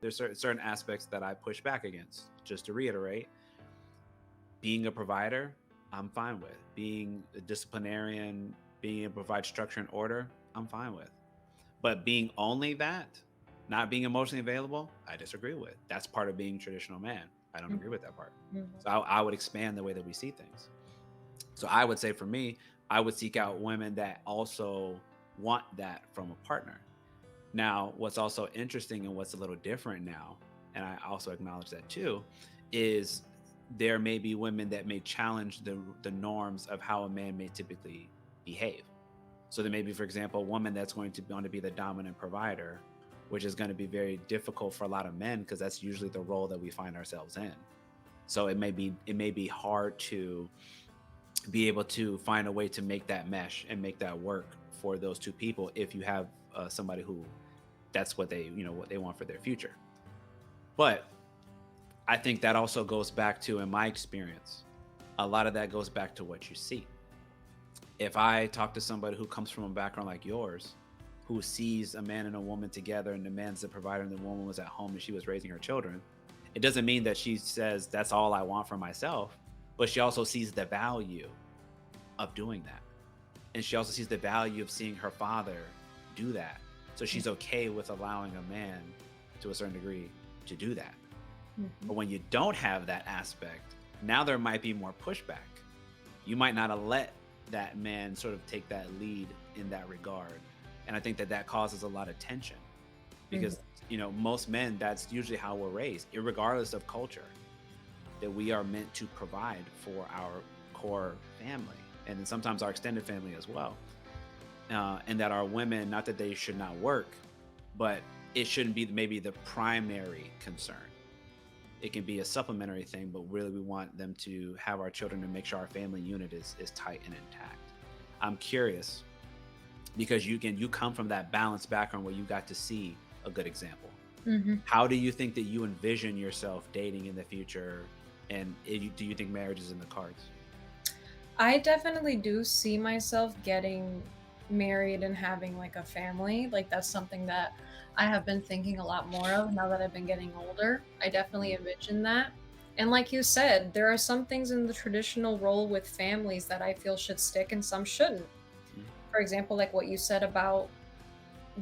There's certain aspects that I push back against. Just to reiterate, being a provider, I'm fine with. Being a disciplinarian, being able to provide structure and order, I'm fine with. But being only that, not being emotionally available, I disagree with. That's part of being traditional man. I don't Mhm. agree with that part. Mhm. So I would expand the way that we see things. So I would say for me, I would seek out women that also want that from a partner. Now, what's also interesting and what's a little different now, and I also acknowledge that too, is there may be women that may challenge the norms of how a man may typically behave. So there may be, for example, a woman that's going to want to be the dominant provider, which is going to be very difficult for a lot of men because that's usually the role that we find ourselves in. So it may be hard to be able to find a way to make that mesh and make that work for those two people if you have somebody who that's what they what they want for their future. But I think that also goes back to, in my experience, a lot of that goes back to what you see. If I talk to somebody who comes from a background like yours, who sees a man and a woman together, and the man's the provider and the woman was at home and she was raising her children, it doesn't mean that she says that's all I want for myself, but she also sees the value of doing that. And she also sees the value of seeing her father do that. So she's okay with allowing a man to a certain degree to do that. Mhm. But when you don't have that aspect, now there might be more pushback. You might not have let that man sort of take that lead in that regard. And I think that that causes a lot of tension Mhm. because, most men, that's usually how we're raised, regardless of culture, that we are meant to provide for our core family and then sometimes our extended family as well. And that our women, not that they should not work, but it shouldn't be maybe the primary concern. It can be a supplementary thing, but really we want them to have our children to make sure our family unit is tight and intact. I'm curious because you come from that balanced background where you got to see a good example. Mhm. How do you think that you envision yourself dating in the future? And do you think marriage is in the cards? I definitely do see myself getting married and having like a family. Like that's something that I have been thinking a lot more of now that I've been getting older. I definitely Mhm, envision that. And like you said, there are some things in the traditional role with families that I feel should stick and some shouldn't. mhm, For example, like what you said about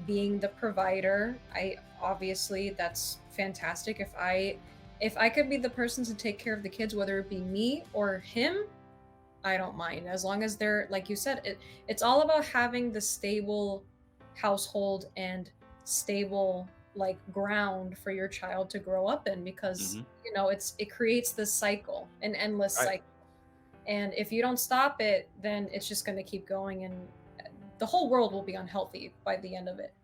being the provider, I obviously that's fantastic. If I could be the person to take care of the kids, whether it be me or him, I don't mind as long as they're like you said, it's all about having the stable household and stable like ground for your child to grow up in because mhm. it creates this cycle, an endless Right. cycle. And if you don't stop it, then it's just going to keep going and the whole world will be unhealthy by the end of it.